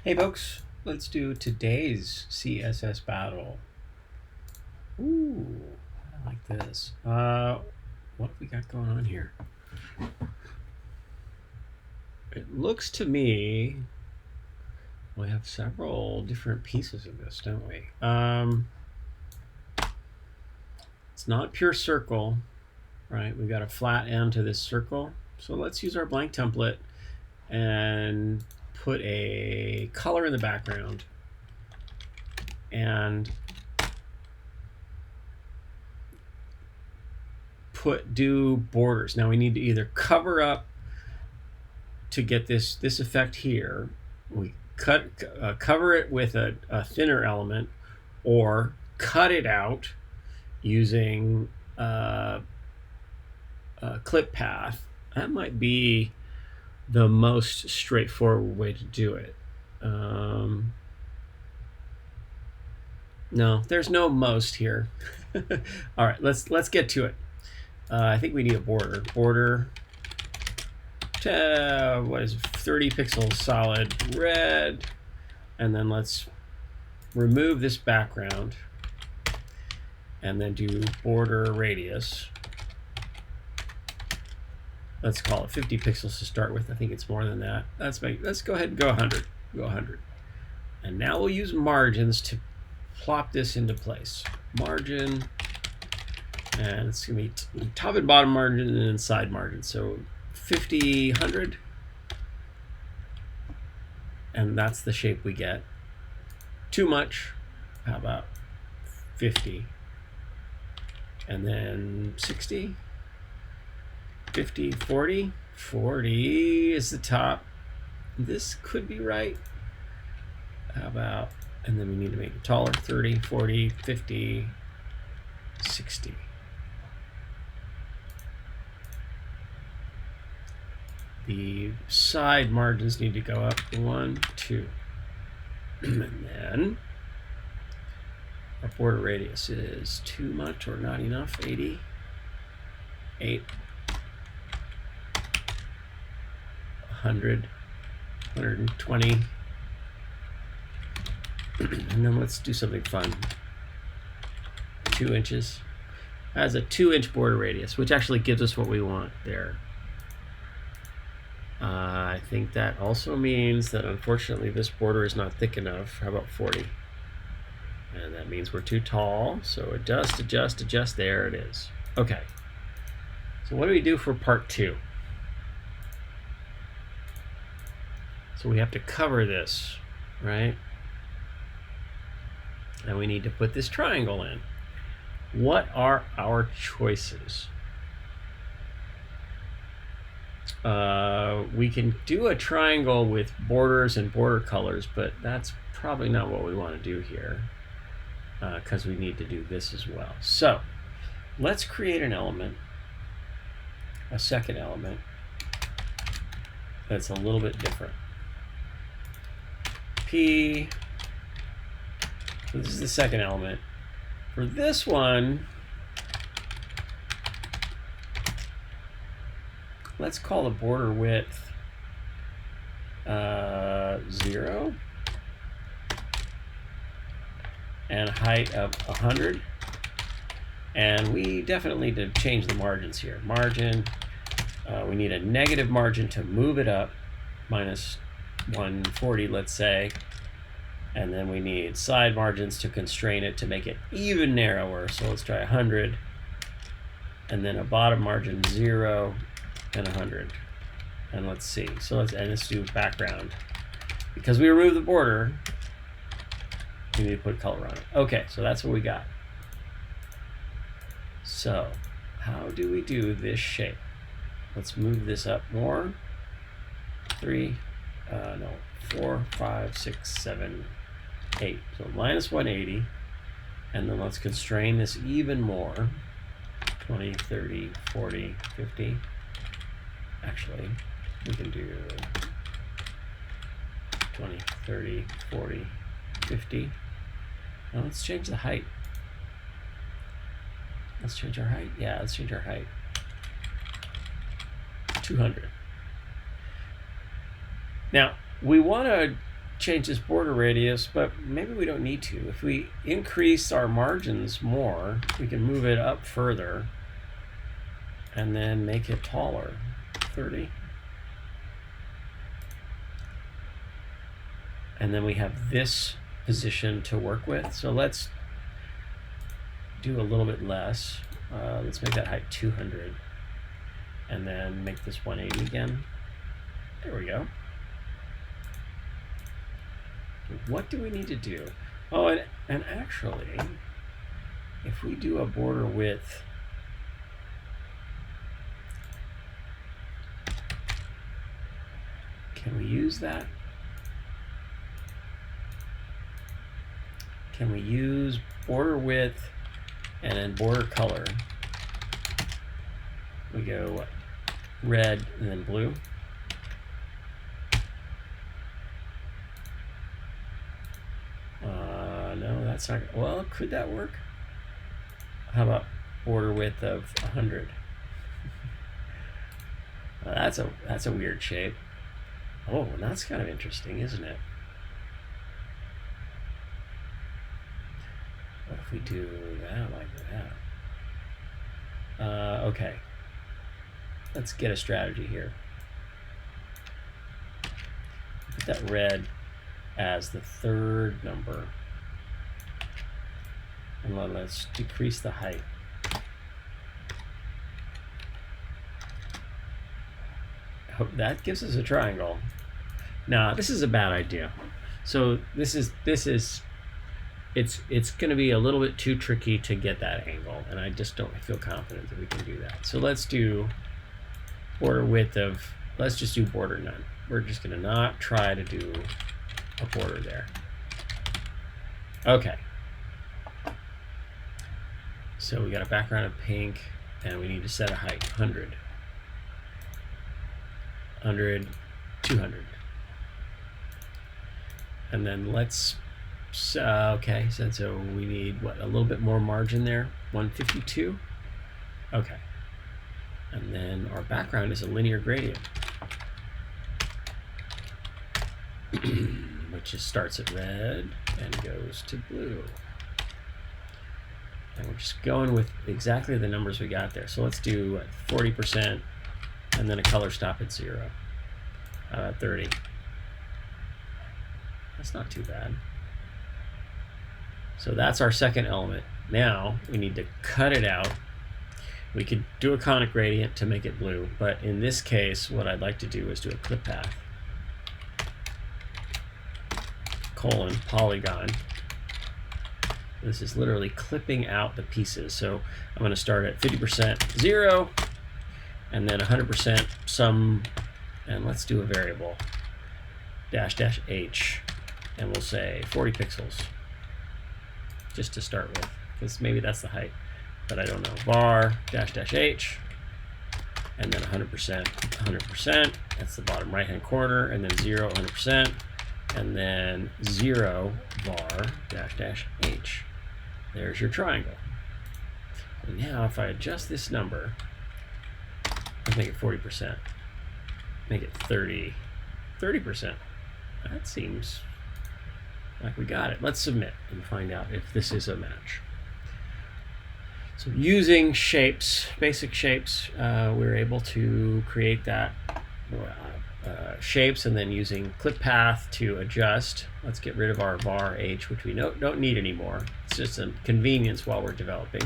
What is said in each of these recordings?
Hey folks, let's do today's CSS battle. Ooh, I like this. What have we got going on here? It looks to me we have several different pieces of this, don't we? It's not pure circle, right? We've got a flat end to this circle. So let's use our blank template and put a color in the background and do borders. Now we need to either cover up to get this effect here. We cover it with a thinner element, or cut it out using a clip path. That might be the most straightforward way to do it. No, there's no most here. All right, let's get to it. I think we need a border. Border to, what is it, 30 pixels solid red, and then let's remove this background and then do border radius. Let's call it 50 pixels to start with. I think it's more than that. Let's go ahead and go 100. Go 100. And now we'll use margins to plop this into place. Margin, and it's going to be top and bottom margin and then side margin. So 50, 100. And that's the shape we get. Too much. How about 50? And then 60, 50, 40. 40 is the top. This could be right. How about, and then we need to make it taller, 30, 40, 50, 60. The side margins need to go up 1, 2. And then our border radius is too much or not enough, 80, 8, 100, 120. And then let's do something fun. 2 inches. Has a 2-inch border radius, which actually gives us what we want there. I think that also means that unfortunately this border is not thick enough. How about 40? And that means we're too tall. So adjust, adjust, adjust. There it is. Okay. So what do we do for part 2? So we have to cover this, right? And we need to put this triangle in. What are our choices? We can do a triangle with borders and border colors, but that's probably not what we want to do here, because we need to do this as well. So let's create an element, a second element that's a little bit different. P, so this is the second element. For this one, let's call the border width 0 and height of 100. And we definitely need to change the margins here. Margin, we need a negative margin to move it up, minus 140, let's say. And then we need side margins to constrain it to make it even narrower. So let's try 100. And then a bottom margin 0 and 100. And let's see. So let's do background. Because we removed the border, we need to put color on it. Okay, so that's what we got. So how do we do this shape? Let's move this up more. 4, 5, 6, 7, 8. So minus 180. And then let's constrain this even more. 20, 30, 40, 50. Actually, we can do 20, 30, 40, 50. Now let's change the height. Let's change our height. Yeah, let's change our height. 200. Now, we want to change this border radius, but maybe we don't need to. If we increase our margins more, we can move it up further and then make it taller, 30. And then we have this position to work with. So let's do a little bit less. Let's make that height 200. And then make this 180 again. There we go. What do we need to do? Oh, and actually, if we do a border width, can we use that? Can we use border width and then border color? We go what? Red and then blue. No, that's not. Well, could that work? How about border width of 100? That's a weird shape. Oh, and that's kind of interesting, isn't it? What if we do that like that? Okay. Let's get a strategy here. Put that red as the third number. And let's decrease the height. Hope that gives us a triangle. Nah, this is a bad idea. So it's going to be a little bit too tricky to get that angle, and I just don't feel confident that we can do that. So let's do border width of, let's just do border none. We're just going to not try to do a border there. Okay. So we got a background of pink, and we need to set a height, 100. 100, 200. And then let's, okay, so we need, what, a little bit more margin there, 152? Okay. And then our background is a linear gradient, which just starts at red and goes to blue. And we're just going with exactly the numbers we got there. So let's do 40% and then a color stop at 0. 30. That's not too bad. So that's our second element. Now we need to cut it out. We could do a conic gradient to make it blue, but in this case, what I'd like to do is do a clip path. Colon, polygon. This is literally clipping out the pieces. So I'm going to start at 50% 0, and then 100% some, and let's do a variable, dash dash h, and we'll say 40 pixels, just to start with, because maybe that's the height, but I don't know. Var dash dash h, and then 100%, 100%, that's the bottom right hand corner, and then 0, 100%, and then 0 var dash dash h. There's your triangle. And now if I adjust this number, let's make it 40%, make it 30%. That seems like we got it. Let's submit and find out if this is a match. So using shapes, basic shapes, we're able to create that shapes, and then using clip path to adjust. Let's get rid of our var h, which we don't need anymore. It's just a convenience while we're developing.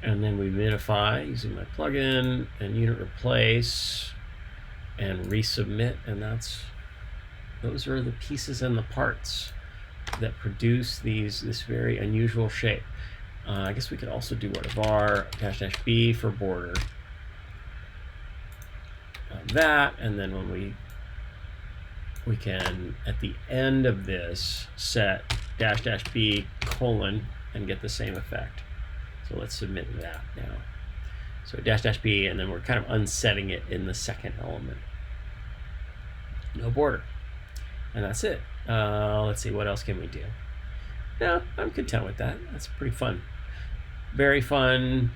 And then we minify using my plugin and unit replace and resubmit, and those are the pieces and the parts that produce this very unusual shape. I guess we could also do what, a var dash dash b for border. That, and then when we can at the end of this set dash dash b colon and get the same effect. So let's submit that now. So dash dash b, and then we're kind of unsetting it in the second element. No border, and that's it. Let's see, what else can we do? Yeah, I'm content with that. That's pretty fun. Very fun.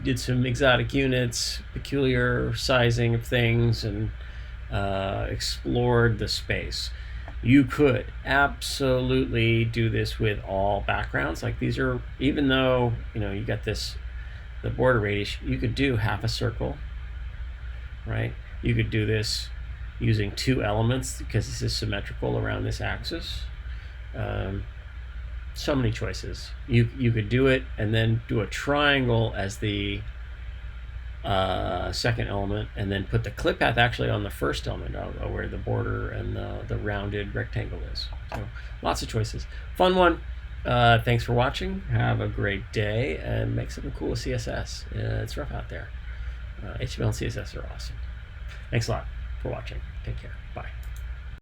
Did some exotic units, peculiar sizing of things, and explored the space. You could absolutely do this with all backgrounds. Like these are, even though you got this, the border radius, you could do half a circle, right? You could do this using 2 elements because this is symmetrical around this axis. So many choices. You could do it and then do a triangle as the second element, and then put the clip path actually on the first element where the border and the rounded rectangle is. So lots of choices. Fun one. Thanks for watching. Have a great day and make something cool with CSS. It's rough out there. HTML and CSS are awesome. Thanks a lot for watching. Take care. Bye.